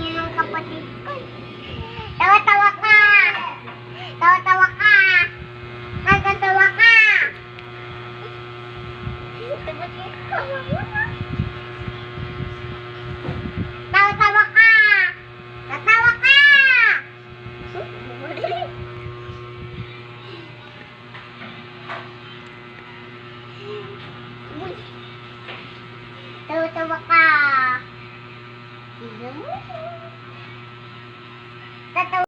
yun ng kapatid ko. Tawa-tawa ka! Tawa-tawa ka! Nagtatawa ka! Tawa-tawa ka! Tatawa ka! Tawa-tawa ka! Tatawa